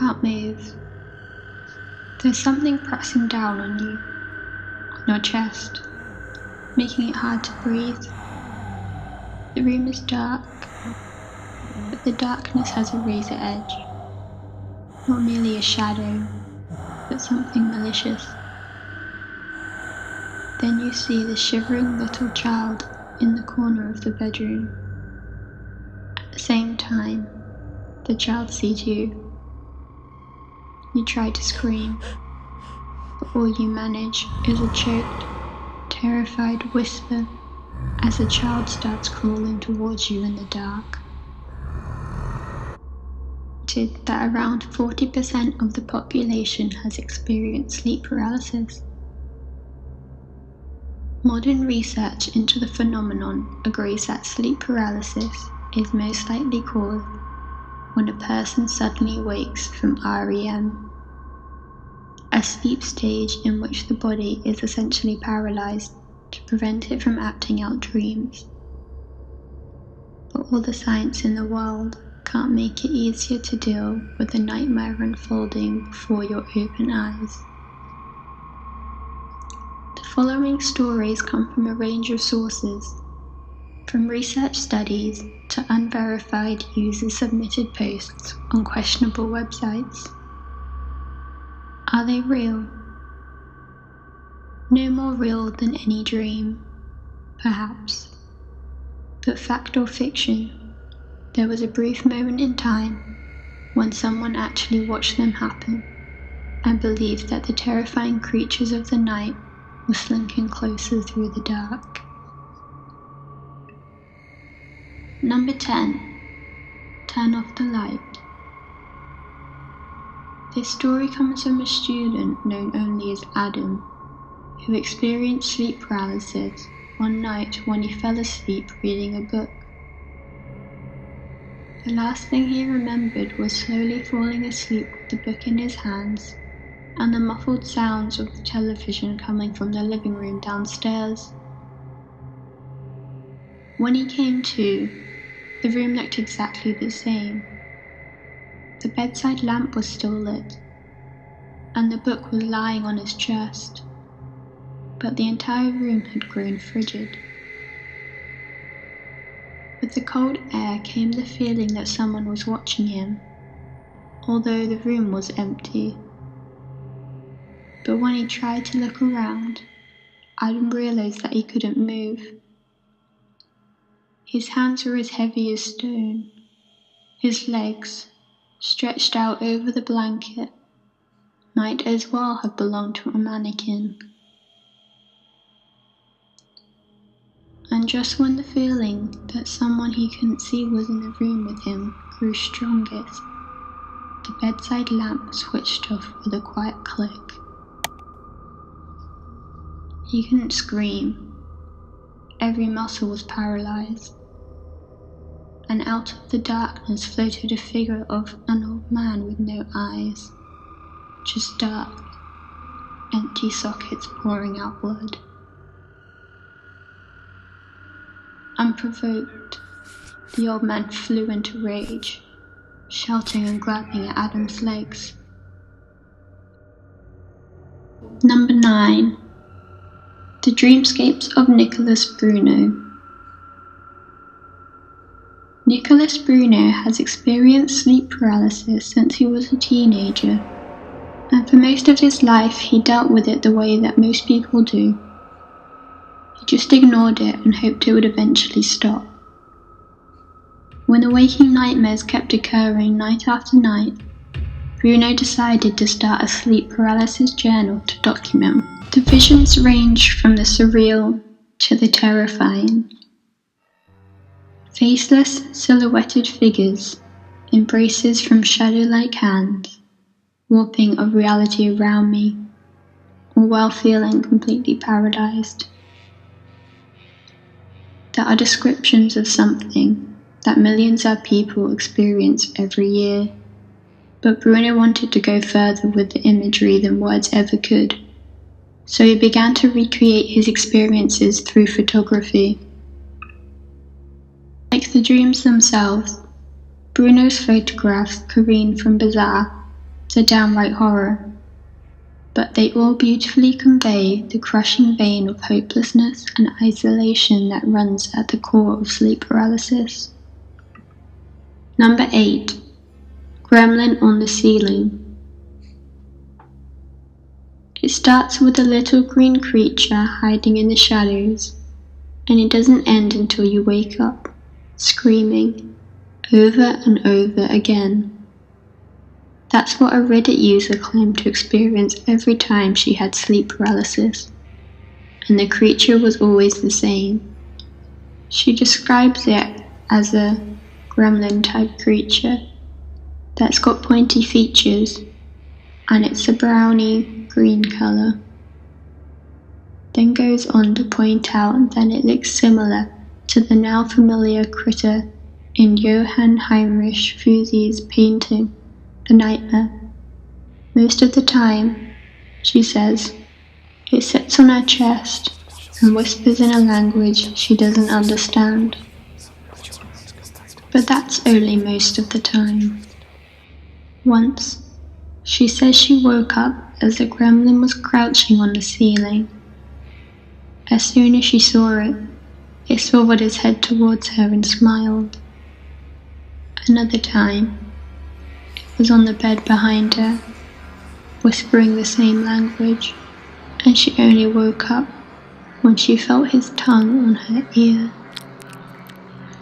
can't move. There's something pressing down on you, on your chest, making it hard to breathe. The room is dark, but the darkness has a razor edge. Not merely a shadow, but something malicious. Then you see the shivering little child in the corner of the bedroom. At the same time, the child sees you. You try to scream, but all you manage is a choked, terrified whisper as the child starts crawling towards you in the dark. That around 40% of the population has experienced sleep paralysis. Modern research into the phenomenon agrees that sleep paralysis is most likely caused when a person suddenly wakes from REM, a sleep stage in which the body is essentially paralyzed to prevent it from acting out dreams. But all the science in the world can't make it easier to deal with the nightmare unfolding before your open eyes. The following stories come from a range of sources, from research studies to unverified user-submitted posts on questionable websites. Are they real? No more real than any dream, perhaps. But fact or fiction, there was a brief moment in time when someone actually watched them happen and believed that the terrifying creatures of the night were slinking closer through the dark. Number 10. Turn off the light. This story comes from a student known only as Adam, who experienced sleep paralysis one night when he fell asleep reading a book. The last thing he remembered was slowly falling asleep with the book in his hands and the muffled sounds of the television coming from the living room downstairs. When he came to, the room looked exactly the same. The bedside lamp was still lit, and the book was lying on his chest, but the entire room had grown frigid. With the cold air came the feeling that someone was watching him, although the room was empty. But when he tried to look around, Adam realized that he couldn't move. His hands were as heavy as stone. His legs, stretched out over the blanket, might as well have belonged to a mannequin. And just when the feeling that someone he couldn't see was in the room with him grew strongest, the bedside lamp switched off with a quiet click. He couldn't scream. Every muscle was paralyzed. And out of the darkness floated a figure of an old man with no eyes, just dark, empty sockets pouring out blood. Unprovoked, the old man flew into rage, shouting and grabbing at Adam's legs. Number 9. The Dreamscapes of Nicolas Bruno. Nicolas Bruno has experienced sleep paralysis since he was a teenager, and for most of his life he dealt with it the way that most people do. He just ignored it and hoped it would eventually stop. When the waking nightmares kept occurring night after night, Bruno decided to start a sleep paralysis journal to document. The visions ranged from the surreal to the terrifying. Faceless, silhouetted figures, embraces from shadow-like hands, warping of reality around me, all while feeling completely paralyzed. There are descriptions of something that millions of people experience every year, but Bruno wanted to go further with the imagery than words ever could, so he began to recreate his experiences through photography. Like the dreams themselves, Bruno's photographs careen from bizarre to downright horror, but they all beautifully convey the crushing vein of hopelessness and isolation that runs at the core of sleep paralysis. Number 8. Gremlin on the Ceiling. It starts with a little green creature hiding in the shadows, and it doesn't end until you wake up, screaming, over and over again. That's what a Reddit user claimed to experience every time she had sleep paralysis, and the creature was always the same. She describes it as a gremlin-type creature that's got pointy features, and it's a browny green colour. Then goes on to point out that it looks similar to the now familiar critter in Johann Heinrich Fusie's painting, The Nightmare. Most of the time, she says, it sits on her chest and whispers in a language she doesn't understand. But that's only most of the time. Once, she says she woke up as the gremlin was crouching on the ceiling. As soon as she saw it, it swiveled its head towards her and smiled. Another time, it was on the bed behind her, whispering the same language, and she only woke up when she felt his tongue on her ear.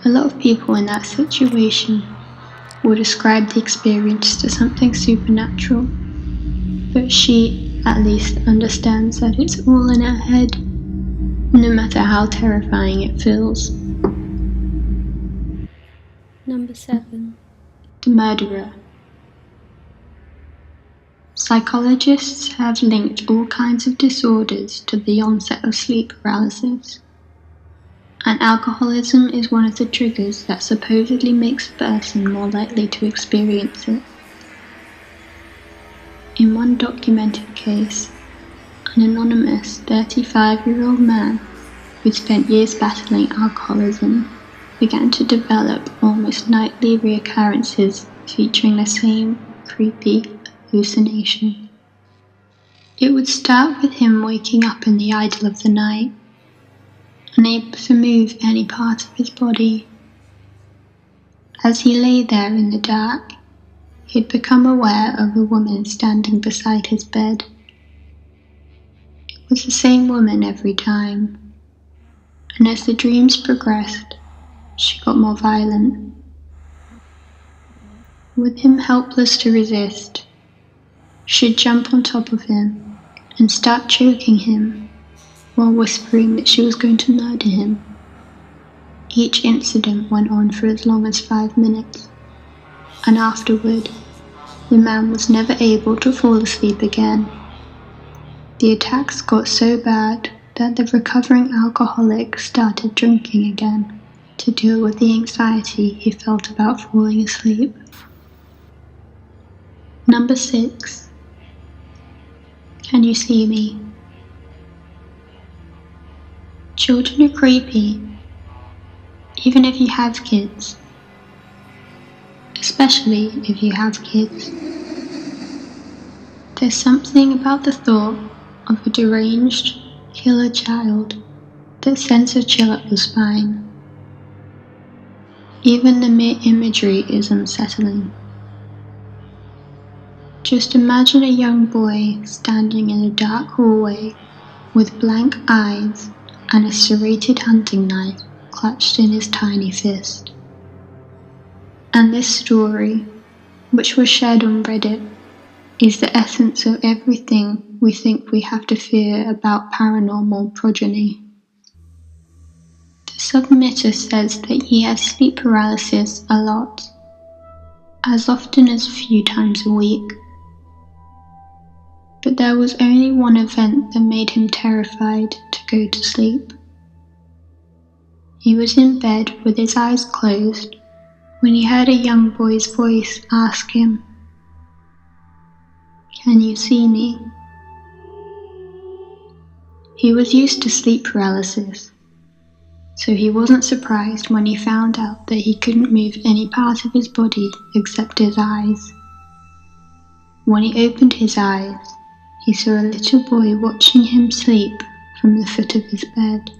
A lot of people in that situation will describe the experience to something supernatural, but she at least understands that it's all in her head, no matter how terrifying it feels. Number 7. The Murderer. Psychologists have linked all kinds of disorders to the onset of sleep paralysis, and alcoholism is one of the triggers that supposedly makes a person more likely to experience it. In one documented case, an anonymous 35-year-old man who spent years battling alcoholism began to develop almost nightly reoccurrences featuring the same creepy hallucination. It would start with him waking up in the idle of the night, unable to move any part of his body. As he lay there in the dark, he'd become aware of a woman standing beside his bed. It was the same woman every time, and as the dreams progressed, she got more violent. With him helpless to resist, she'd jump on top of him and start choking him while whispering that she was going to murder him. Each incident went on for as long as 5 minutes, and afterward, the man was never able to fall asleep again. The attacks got so bad that the recovering alcoholic started drinking again to deal with the anxiety he felt about falling asleep. Number 6. Can you see me? Children are creepy, even if you have kids. Especially if you have kids. There's something about the thought of a deranged, killer child that sends a chill up the spine. Even the mere imagery is unsettling. Just imagine a young boy standing in a dark hallway with blank eyes and a serrated hunting knife clutched in his tiny fist. And this story, which was shared on Reddit, is the essence of everything we think we have to fear about paranormal progeny. The submitter says that he has sleep paralysis a lot, as often as a few times a week. But there was only one event that made him terrified to go to sleep. He was in bed with his eyes closed when he heard a young boy's voice ask him, "Can you see me?" He was used to sleep paralysis, so he wasn't surprised when he found out that he couldn't move any part of his body except his eyes. When he opened his eyes, he saw a little boy watching him sleep from the foot of his bed.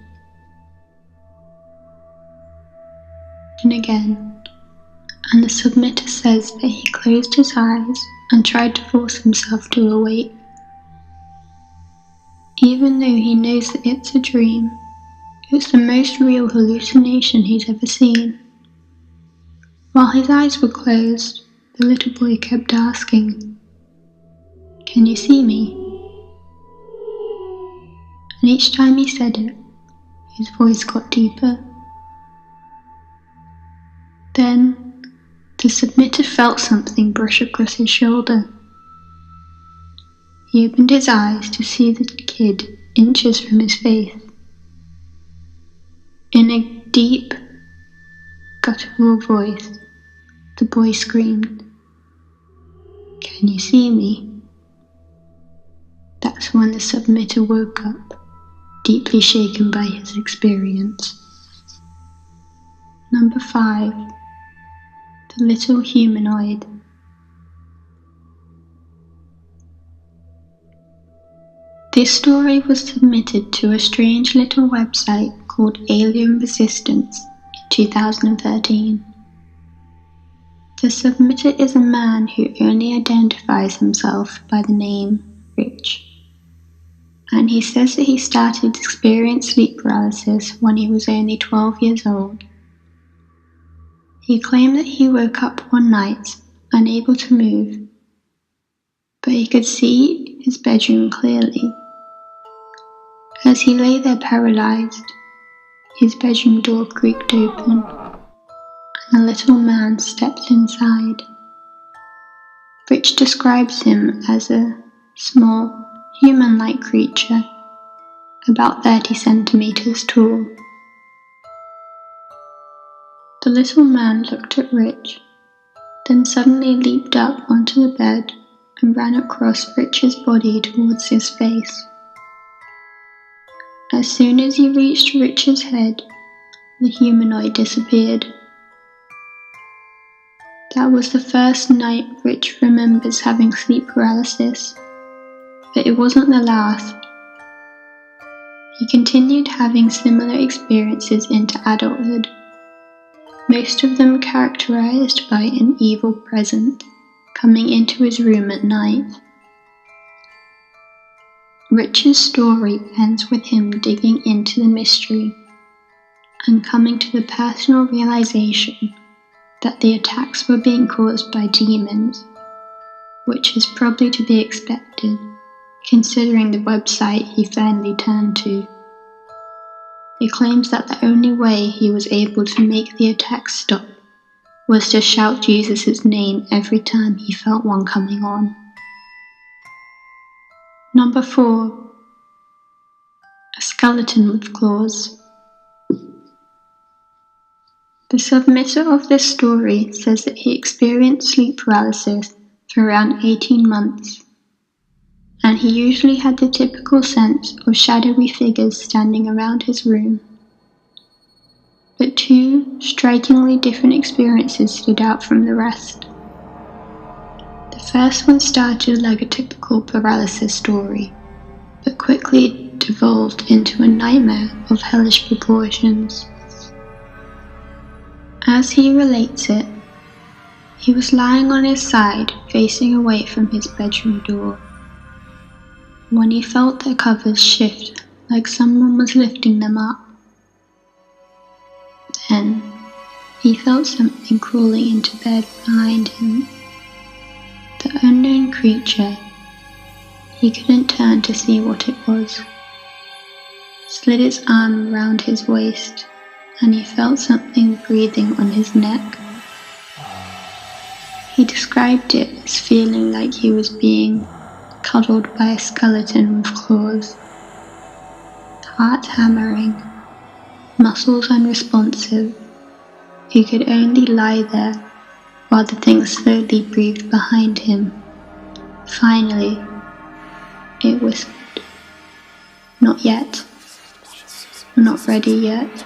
And again, and the submitter says that he closed his eyes and tried to force himself to awake. Even though he knows that it's a dream, it's the most real hallucination he's ever seen. While his eyes were closed, the little boy kept asking, "Can you see me?" And each time he said it, his voice got deeper. Then, the submitter felt something brush across his shoulder. He opened his eyes to see the kid inches from his face. In a deep, guttural voice, the boy screamed, "Can you see me?" That's when the submitter woke up, deeply shaken by his experience. Number 5. The Little Humanoid. This story was submitted to a strange little website called Alien Resistance in 2013. The submitter is a man who only identifies himself by the name Rich, and he says that he started to experience sleep paralysis when he was only 12 years old. He claimed that he woke up one night, unable to move, but he could see his bedroom clearly. As he lay there paralyzed, his bedroom door creaked open, and a little man stepped inside. Rich describes him as a small, human-like creature, about 30 centimeters tall. The little man looked at Rich, then suddenly leaped up onto the bed and ran across Rich's body towards his face. As soon as he reached Rich's head, the humanoid disappeared. That was the first night Rich remembers having sleep paralysis, but it wasn't the last. He continued having similar experiences into adulthood, most of them characterized by an evil presence coming into his room at night. Rich's story ends with him digging into the mystery and coming to the personal realization that the attacks were being caused by demons, which is probably to be expected considering the website he finally turned to. He claims that the only way he was able to make the attacks stop was to shout Jesus' name every time he felt one coming on. Number 4. A skeleton with claws. The submitter of this story says that he experienced sleep paralysis for around 18 months, and he usually had the typical sense of shadowy figures standing around his room. But 2 strikingly different experiences stood out from the rest. The first one started like a typical paralysis story, but quickly devolved into a nightmare of hellish proportions. As he relates it, he was lying on his side facing away from his bedroom door, when he felt the covers shift like someone was lifting them up. Then, he felt something crawling into bed behind him. The unknown creature, he couldn't turn to see what it was, slid its arm around his waist, and he felt something breathing on his neck. He described it as feeling like he was being cuddled by a skeleton with claws, heart hammering, muscles unresponsive. He could only lie there while the thing slowly breathed behind him. Finally, it whispered, "Not yet. I'm not ready yet.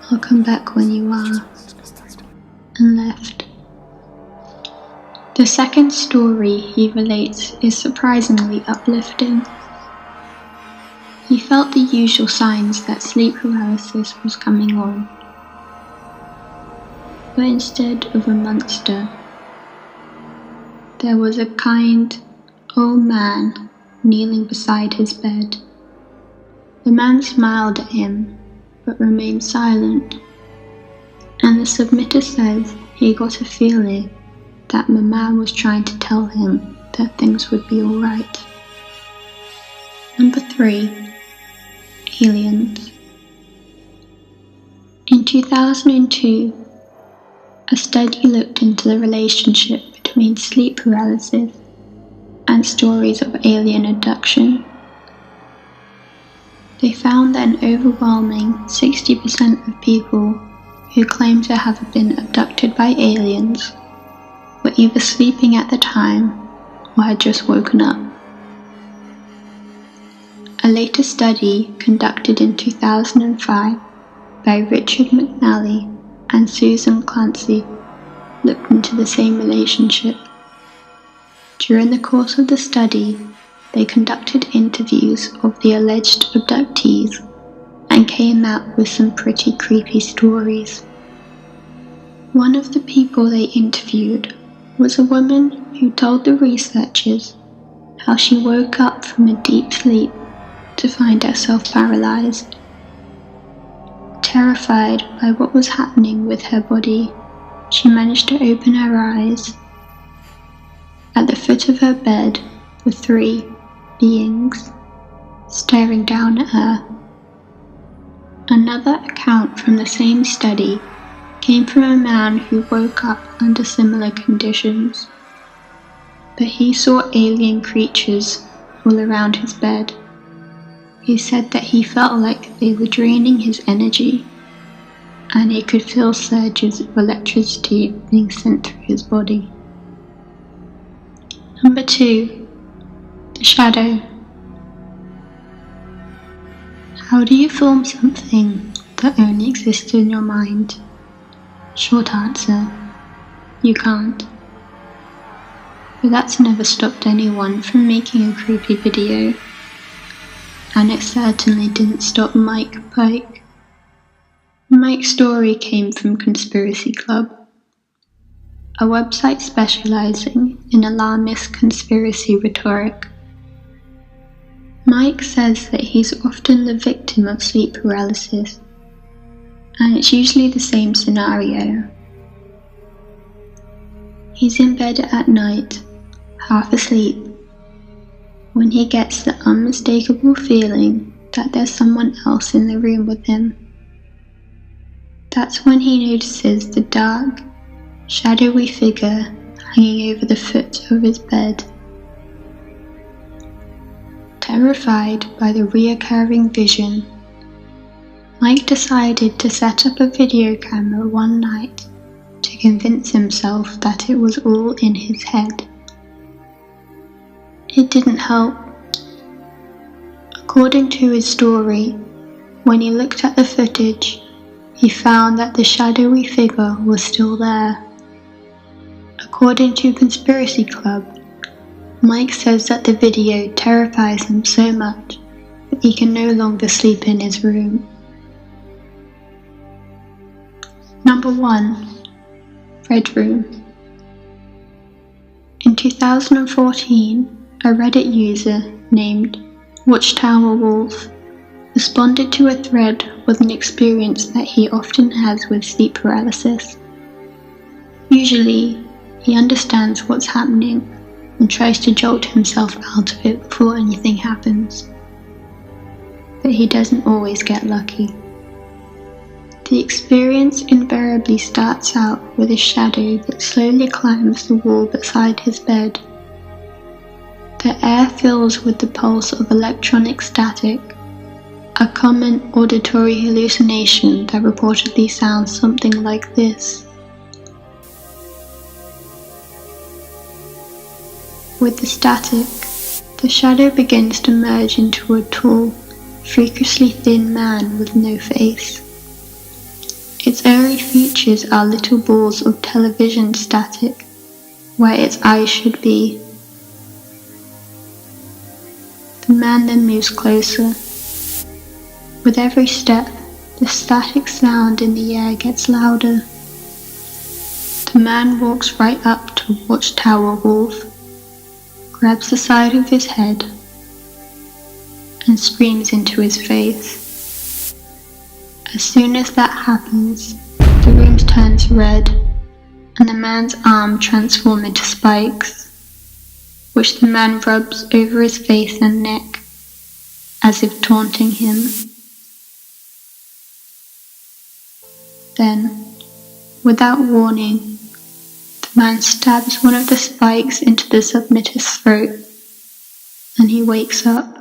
I'll come back when you are," and left. The second story he relates is surprisingly uplifting. He felt the usual signs that sleep paralysis was coming on, but instead of a monster, there was a kind old man kneeling beside his bed. The man smiled at him, but remained silent, and the submitter says he got a feeling that the man was trying to tell him that things would be alright. Number 3. Aliens. In 2002, a study looked into the relationship between sleep paralysis and stories of alien abduction. They found that an overwhelming 60% of people who claim to have been abducted by aliens were either sleeping at the time or had just woken up. A later study conducted in 2005 by Richard McNally and Susan Clancy looked into the same relationship. During the course of the study, they conducted interviews of the alleged abductees and came out with some pretty creepy stories. One of the people they interviewed was a woman who told the researchers how she woke up from a deep sleep to find herself paralyzed. Terrified by what was happening with her body, she managed to open her eyes. At the foot of her bed were 3 beings staring down at her. Another account from the same study came from a man who woke up under similar conditions, but he saw alien creatures all around his bed. He said that he felt like they were draining his energy, and he could feel surges of electricity being sent through his body. Number 2. The shadow. How do you film something that only exists in your mind? Short answer, you can't. But that's never stopped anyone from making a creepy video. And it certainly didn't stop Mike Pike. Mike's story came from Conspiracy Club, a website specializing in alarmist conspiracy rhetoric. Mike says that he's often the victim of sleep paralysis, and it's usually the same scenario. He's in bed at night, half asleep, when he gets the unmistakable feeling that there's someone else in the room with him. That's when he notices the dark, shadowy figure hanging over the foot of his bed. Terrified by the reoccurring vision, Mike decided to set up a video camera one night to convince himself that it was all in his head. It didn't help. According to his story, when he looked at the footage, he found that the shadowy figure was still there. According to Conspiracy Club, Mike says that the video terrifies him so much that he can no longer sleep in his room. Number 1. Red Room. In 2014, a Reddit user named Watchtower Wolf responded to a thread with an experience that he often has with sleep paralysis. Usually, he understands what's happening and tries to jolt himself out of it before anything happens. But he doesn't always get lucky. The experience invariably starts out with a shadow that slowly climbs the wall beside his bed. The air fills with the pulse of electronic static, a common auditory hallucination that reportedly sounds something like this. With the static, the shadow begins to merge into a tall, freakishly thin man with no face. Its early features are little balls of television static, where its eyes should be. The man then moves closer. With every step, the static sound in the air gets louder. The man walks right up to Watchtower Wolf, grabs the side of his head, and screams into his face. As soon as that happens, the room turns red, and the man's arm transforms into spikes, which the man rubs over his face and neck, as if taunting him. Then, without warning, the man stabs one of the spikes into the submitter's throat, and he wakes up.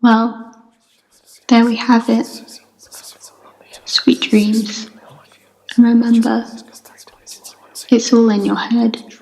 Well, there we have it. Sweet dreams. And remember, it's all in your head.